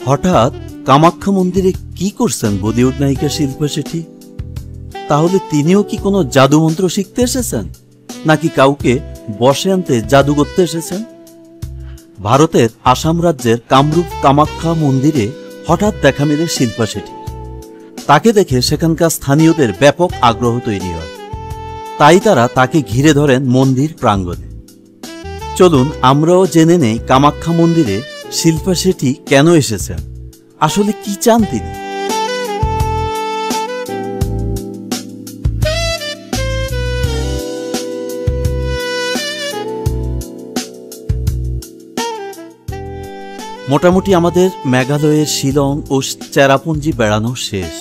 হঠাৎ কামাখ্যা মন্দিরে কি করছেন বলিউড নায়িকা শিল্পা শেঠী? তাহলে তিনিও কি কোনো জাদুমন্ত্র শিখতে এসেছেন, নাকি কাউকে বশে আনতে জাদু করতে এসেছেন? ভারতের আসাম রাজ্যের কামরূপ কামাখ্যা মন্দিরে হঠাৎ দেখা মেলে শিল্পা শেঠী। তাকে দেখে সেখানকার স্থানীয়দের ব্যাপক আগ্রহ তৈরি হয়। তাই তারা তাকে ঘিরে ধরেন মন্দির প্রাঙ্গণে। চলুন আমরাও জেনে নেই কামাখ্যা মন্দিরে শিল্পা শেঠী কেন এসেছেন, আসলে কি চান তিনি। মোটামুটি আমাদের মেঘালয়ের শিলং ও চেরাপুঞ্জি বেড়ানো শেষ।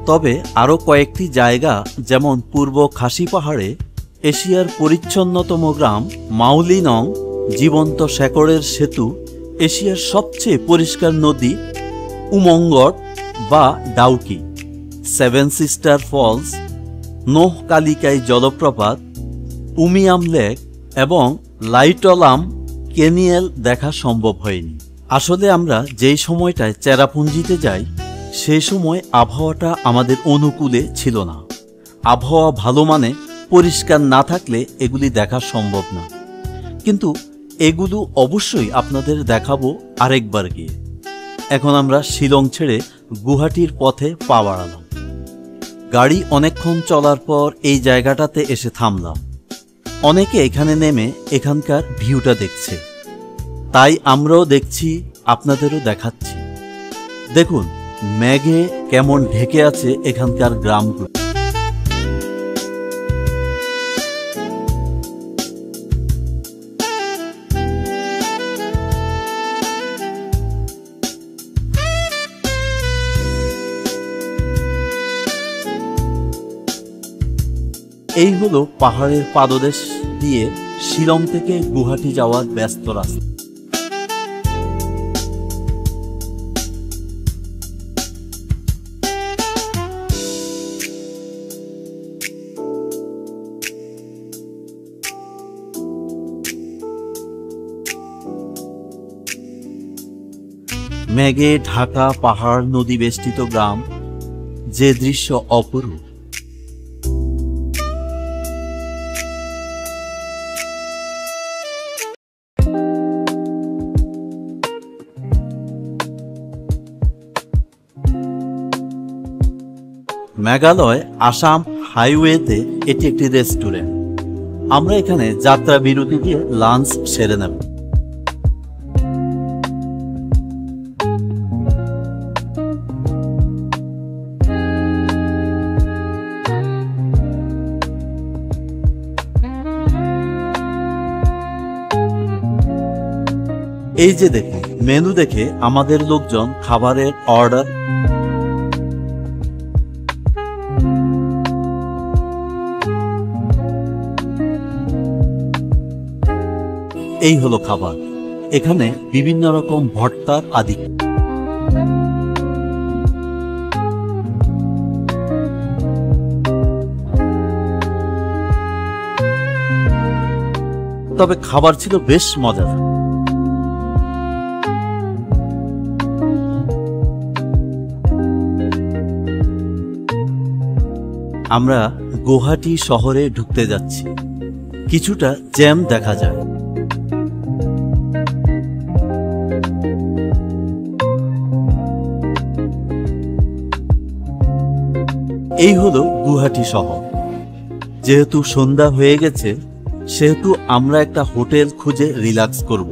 তবে আরও কয়েকটি জায়গা, যেমন পূর্ব খাসি পাহাড়ে এশিয়ার পরিচ্ছন্নতম গ্রাম মাউলিনং, জীবন্ত শেকড়ের সেতু, এশিয়ার সবচেয়ে পরিষ্কার নদী উমঙ্গট বা Dawki, seven sister falls, Nohkalikai জলপ্রপাত, উমিয়াম লেক এবং লাইটলাম কেনিয়েল দেখা সম্ভব হয়নি। আসলে আমরা যেই সময়টায় চেরাপুঞ্জিতে যাই সেই সময় আবহাওয়াটা আমাদের অনুকূলে ছিল না। আবহাওয়া ভালো মানে পরিষ্কার না থাকলে এগুলি দেখা সম্ভব না। কিন্তু এগুলো অবশ্যই আপনাদের দেখাবো আরেকবার গিয়ে। এখন আমরা শিলং ছেড়ে গুয়াহাটির পথে পা বাড়ালাম। গাড়ি অনেকক্ষণ চলার পর এই জায়গাটাতে এসে থামলাম। অনেকে এখানে নেমে এখানকার ভিউটা দেখছে, তাই আমরাও দেখছি, আপনাদেরও দেখাচ্ছি। দেখুন মেঘে কেমন ঢেকে আছে এখানকার গ্রামগুলো। এই হলো পাহাড়ের পাদদেশ দিয়ে শিলং থেকে গুয়াহাটি যাওয়ার ব্যস্ত রাস্তা। মেঘে ঢাকা পাহাড়, নদী বেষ্টিত গ্রাম, যে দৃশ্য অপরূপ। মেঘালয় আসাম হাইওয়েতে এটি একটি রেস্টুরেন্ট। আমরা এখানে যাত্রা বিরতি দিয়ে লাঞ্চ সেরে নেব। এই যে দেখুন, মেনু দেখে আমাদের লোকজন খাবারের অর্ডার। এই হলো খাবার। এখানে বিভিন্ন রকম ভর্তার আদি। তবে খাবার ছিল বেশ মজার। আমরা গুয়াহাটি শহরে ঢুকতে যাচ্ছি। কিছুটা জ্যাম দেখা যায়। এই হলো গুয়াহাটি শহর। যেহেতু সন্ধ্যা হয়ে গেছে, সেহেতু আমরা একটা হোটেল খুঁজে রিল্যাক্স করব।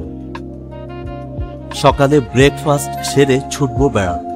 সকালে ব্রেকফাস্ট সেরে ছুটবো বেড়াতে।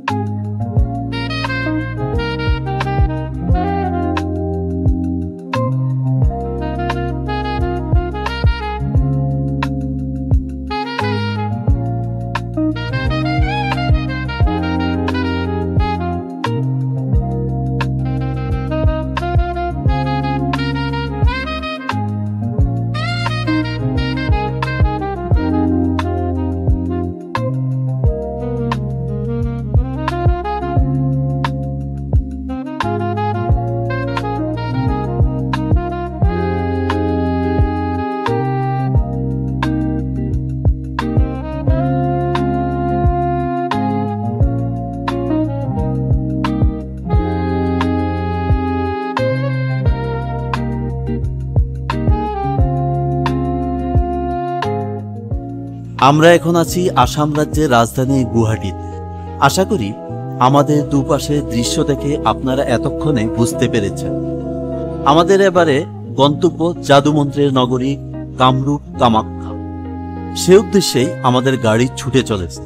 আমরা এখন আছি আসাম রাজ্যের রাজধানী গুয়াহাটিতে। আশা করি আমাদের দুপাশে দৃশ্য দেখে আপনারা এতক্ষণে বুঝতে পেরেছেন। আমাদের এবারে গন্তব্য জাদুমন্ত্রের নগরী কামরূপ কামাখ্যা। সে উদ্দেশ্যেই আমাদের গাড়ি ছুটে চলেছে।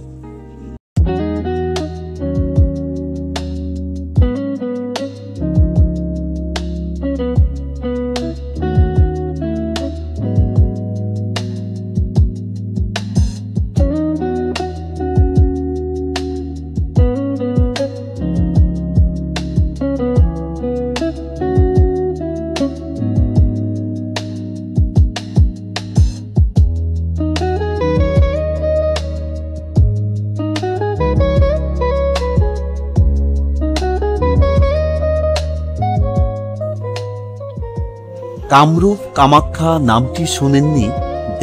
কামরূপ কামাখ্যা নামটি শুনেননি?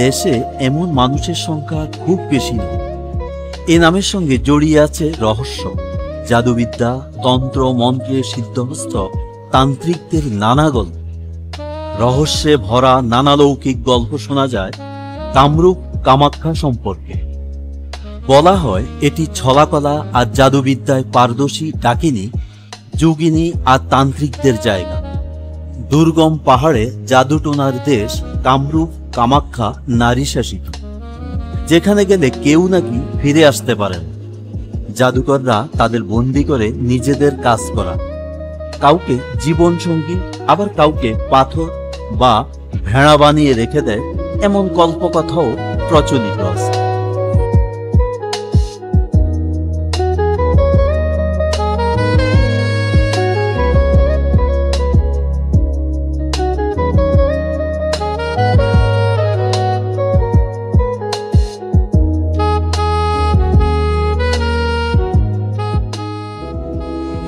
দেশে এমন মানুষের সংখ্যা খুব বেশি নয়। এ নামের সঙ্গে জড়িয়ে আছে রহস্য, জাদুবিদ্যা, তন্ত্র মন্ত্রে সিদ্ধহস্ত তান্ত্রিকদের নানা গল্প। রহস্যে ভরা নানা লৌকিক গল্প শোনা যায় কামরূপ কামাখ্যা সম্পর্কে। বলা হয় এটি ছলাকলা আর জাদুবিদ্যায় পারদর্শী ডাকিনী, যোগিনী আর তান্ত্রিকদের জায়গা। দুর্গম পাহাড়ে জাদুটোনার দেশ কামরূপ কামাখ্যা নারী শাসিত, যেখানে গেলে কেউ নাকি ফিরে আসতে পারেন। জাদুকররা তাদের বন্দি করে নিজেদের কাজ করা, কাউকে জীবনসঙ্গী আবার কাউকে পাথর বা ভেড়া বানিয়ে রেখে দেয়, এমন কল্পকথাও প্রচলিত আছে।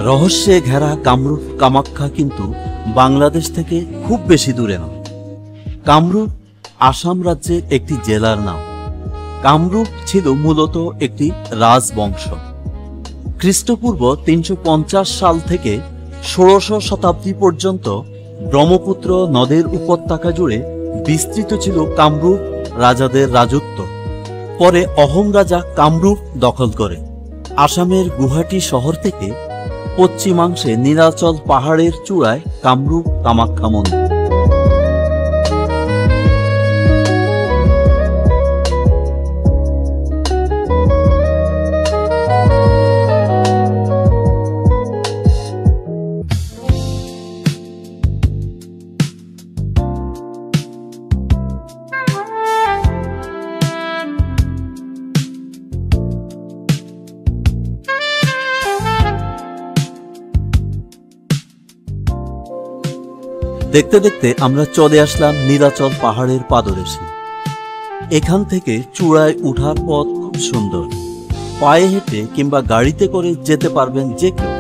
রহস্যে ঘেরা কামরূপ কামাখ্যা কিন্তু বাংলাদেশ থেকে খুব বেশি দূরে নয়। কামরূপ আসাম রাজ্যের একটি জেলার নাম। কামরূপ ছিল মূলত একটি রাজবংশ। খ্রিস্টপূর্ব 350 সাল থেকে 1600 শতাব্দী পর্যন্ত ব্রহ্মপুত্র নদের উপত্যকা জুড়ে বিস্তৃত ছিল কামরূপ রাজাদের রাজত্ব। পরে অহোম রাজা কামরূপ দখল করে। আসামের গুয়াহাটি শহর থেকে পশ্চিমাংশে নীলাচল পাহাড়ের চূড়ায় কামরূপ কামাখ্যা মন্দির। দেখতে দেখতে আমরা চলে আসলাম নীলাচল পাহাড়ের পাদদেশে। এখান থেকে চূড়ায় উঠার পথ খুব সুন্দর। পায়ে হেঁটে কিংবা গাড়িতে করে যেতে পারবেন যে কেউ।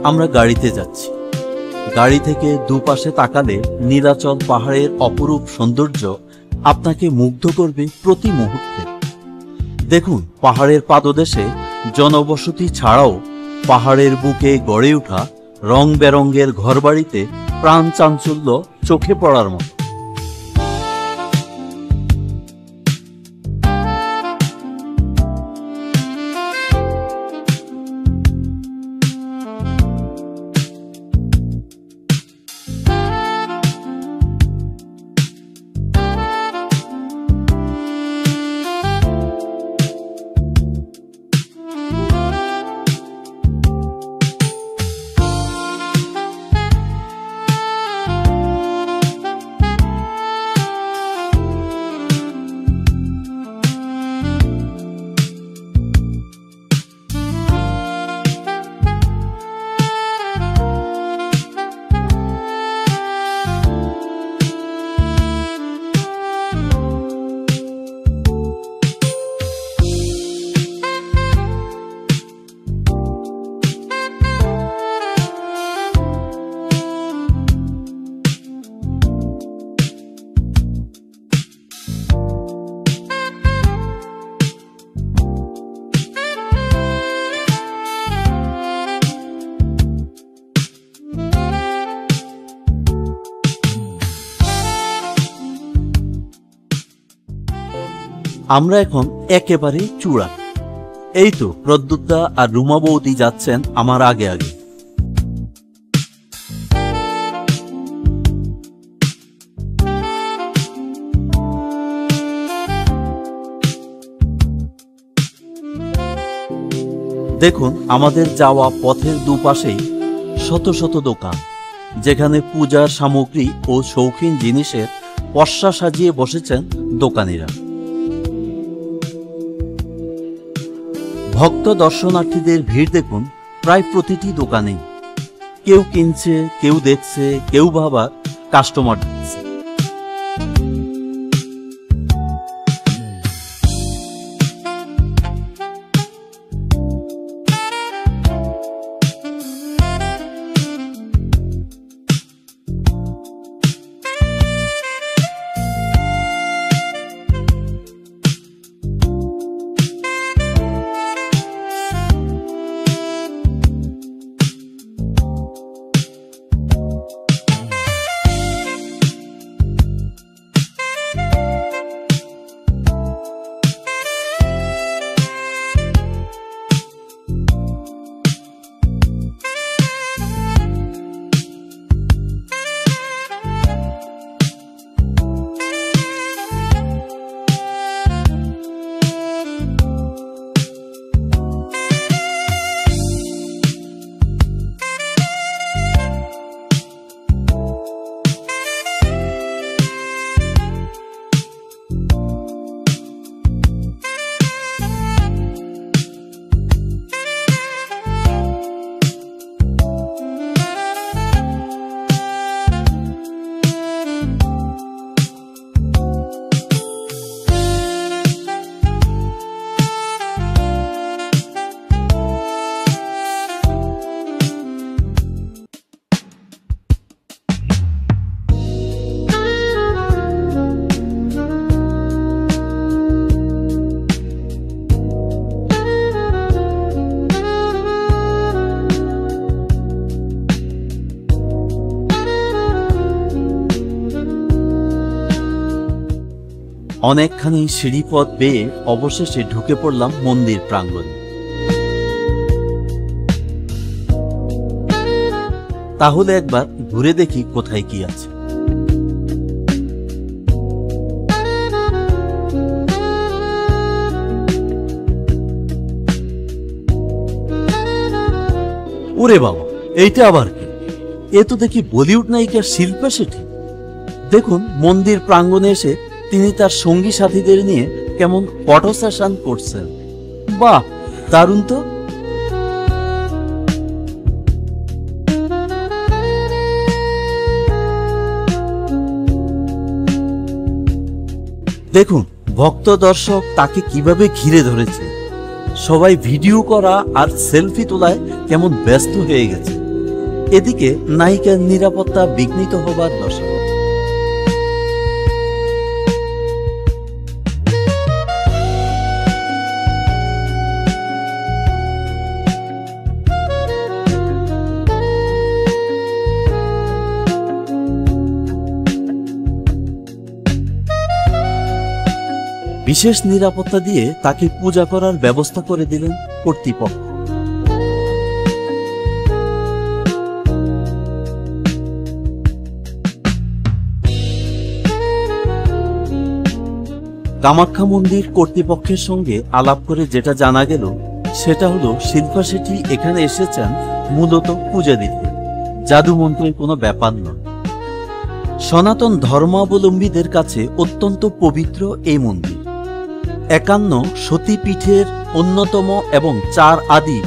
আমরা গাড়িতে যাচ্ছি। গাড়ি থেকে দুপাশে তাকালে নীলাচল পাহাড়ের অপরূপ সৌন্দর্য আপনাকে মুগ্ধ করবে প্রতি মুহূর্তে। দেখুন, পাহাড়ের পাদদেশে জনবসতি ছাড়াও পাহাড়ের বুকে গড়ে ওঠা রং বেরঙের ঘরবাড়িতে প্রাণ চাঞ্চল্য চোখে পড়ার মতো। আমরা এখন একেবারে চূড়া। এই তো প্রদ্যুৎদা আর রুমা বৌদি যাচ্ছেন আমার আগে আগে। দেখুন, আমাদের যাওয়া পথের দুপাশেই শত শত দোকান, যেখানে পূজার সামগ্রী ও শৌখিন জিনিসের পসরা সাজিয়ে বসেছেন দোকানিরা। ভক্ত দর্শনার্থীদের ভিড় দেখুন প্রায় প্রতিটি দোকানে। কেউ কিনছে, কেউ দেখছে, কেউ ভাবা কাস্টমার দেখছে। অনেকখানি সিঁড়িপথ বেয়ে অবশেষে ঢুকে পড়লাম মন্দির প্রাঙ্গণে। তাহলে একবার ঘুরে দেখি কোথায় কি আছে। ওরে বাবা, এইটা আবার কি? এ তো দেখি বলিউড নায়িকা শিল্পা শেঠি। দেখুন, মন্দির প্রাঙ্গণে এসে তিনি তার সঙ্গী সাথীদের নিয়ে কেমন ফটো সেশন করছেন। বাহ, দারুণ তো। দেখুন, ভক্ত দর্শক তাকে কিভাবে ঘিরে ধরেছে। সবাই ভিডিও করা আর সেলফি তোলায় কেমন ব্যস্ত হয়ে গেছে। এদিকে নায়িকার নিরাপত্তা বিঘ্নিত হবার দশা। বিশেষ নিরাপত্তা দিয়ে তাকে পূজা করার ব্যবস্থা করে দিলেন কর্তৃপক্ষ। কামাখ্যা মন্দির কর্তৃপক্ষের সঙ্গে আলাপ করে যেটা জানা গেল, সেটা হলো শিল্পা শেঠি এখানে এসেছেন মূলত পূজা দিতে, জাদুমন্ত্রের কোনো ব্যাপার নয়। সনাতন ধর্মাবলম্বীদের কাছে অত্যন্ত পবিত্র এই মন্দির। 51 সতীপীঠের অন্যতম এবং 4 আদি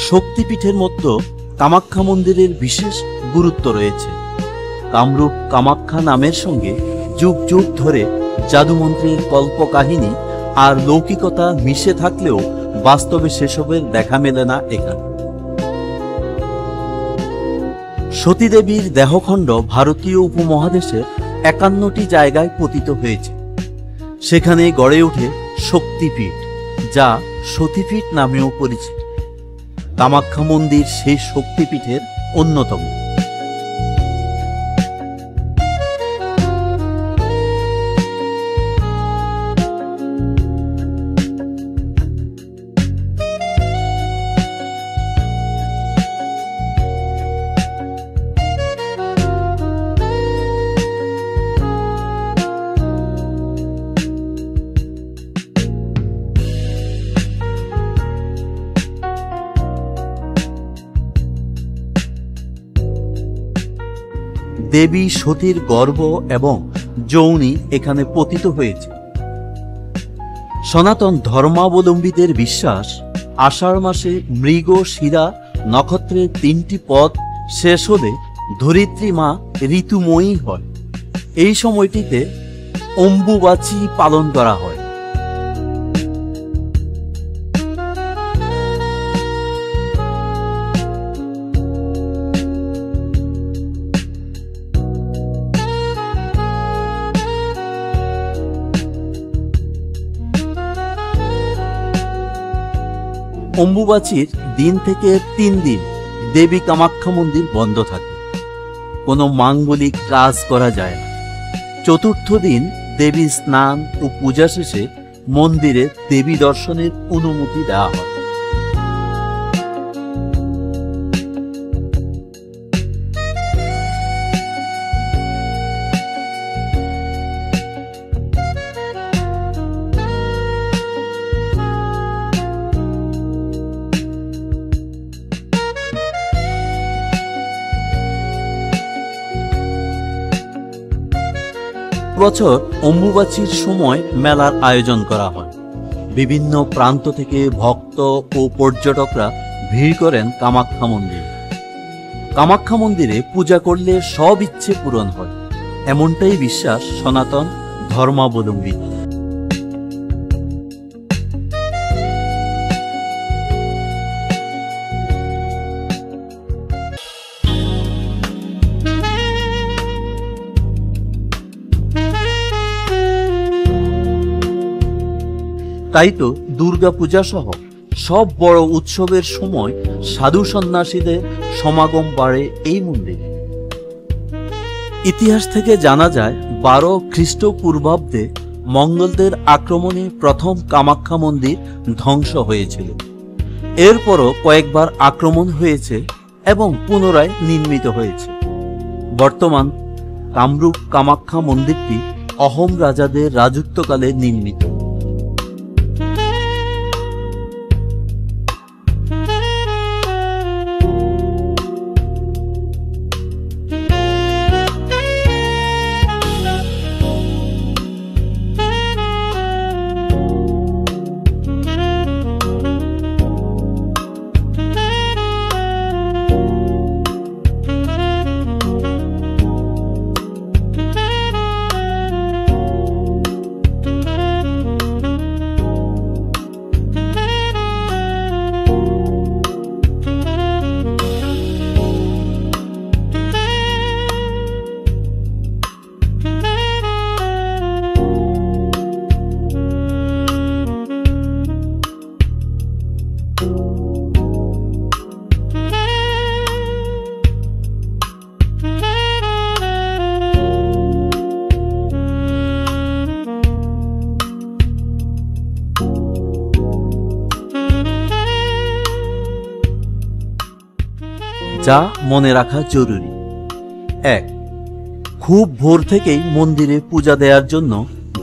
শক্তিপীঠের মধ্যে কামাখ্যা মন্দিরের বিশেষ গুরুত্ব রয়েছে। কামরূপ কামাখ্যা নামের সঙ্গে যুগ যুগ ধরে জাদুমন্ত্রের কল্পকাহিনী আর লৌকিকতা মিশে থাকলেও বাস্তবে সেসবের দেখা মেলে না এখানে। সতীদেবীর দেহখণ্ড ভারতীয় উপমহাদেশের 51টি জায়গায় পতিত হয়েছে। সেখানে গড়ে ওঠে শক্তিপীঠ, যা সতীপীঠ নামেও পরিচিত। কামাখ্যা মন্দির সেই শক্তিপীঠের অন্যতম। দেবী সতীর গর্ভ এবং যৌনি এখানে পতিত হয়েছে। সনাতন ধর্মাবলম্বীদের বিশ্বাস, আষাঢ় মাসে মৃগ শিরা নক্ষত্রের 3টি পদ শেষ হলে ধরিত্রী মা ঋতুময়ী হয়। এই সময়টিতে অম্বুবাচী পালন করা হয়। অম্বুবাচীর দিন থেকে 3 দিন দেবী কামাখ্যা মন্দির বন্ধ থাকে, কোনো মাঙ্গলিক কাজ করা যায় না। চতুর্থ দিন দেবী স্নান ও পূজা শেষে মন্দিরে দেবী দর্শনের অনুমতি দেওয়া হয়। বছর অম্বুবাচীর সময় মেলার আয়োজন করা হয়। বিভিন্ন প্রান্ত থেকে ভক্ত ও পর্যটকরা ভিড় করেন কামাখ্যা মন্দিরে। কামাখ্যা মন্দিরে পূজা করলে সব ইচ্ছে পূরণ হয়, এমনটাই বিশ্বাস সনাতন ধর্মাবলম্বী। তাই তো দুর্গাপূজা সহ সব বড় উৎসবের সময় সাধু সন্ন্যাসীদের সমাগম বাড়ে এই মন্দিরে। ইতিহাস থেকে জানা যায় 12 খ্রিস্টপূর্বাব্দে মঙ্গলদের আক্রমণে প্রথম কামাখ্যা মন্দির ধ্বংস হয়েছিল। এরপরও কয়েকবার আক্রমণ হয়েছে এবং পুনরায় নির্মিত হয়েছে। বর্তমান কামরূপ কামাখ্যা মন্দিরটি অহোম রাজাদের রাজত্বকালে নির্মিত। যা মনে রাখা জরুরি। 1. খুব ভোর থেকেই মন্দিরে পূজা দেওয়ার জন্য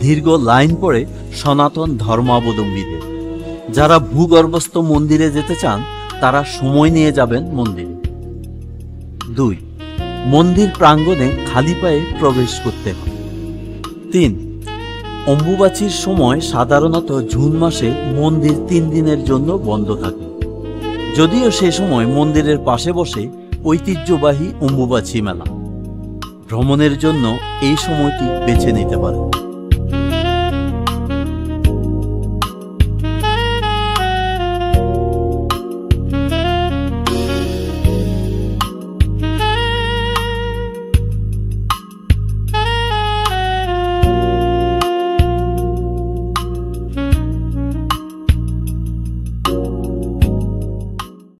দীর্ঘ লাইন পড়ে সনাতন ধর্মাবলম্বীদের। যারা ভূগর্ভস্থ মন্দিরে যেতে চান তারা সময় নিয়ে যাবেন মন্দিরে। 2. মন্দির প্রাঙ্গণে খালি পায়ে প্রবেশ করতে হয়। 3. অম্বুবাচীর সময় সাধারণত জুন মাসে মন্দির 3 দিনের জন্য বন্ধ থাকে, যদিও সে সময় মন্দিরের পাশে বসে ঐতিহ্যবাহী অম্বুবাচী মেলা। ভ্রমণের জন্য এই সময়টি বেছে নিতে পারেন।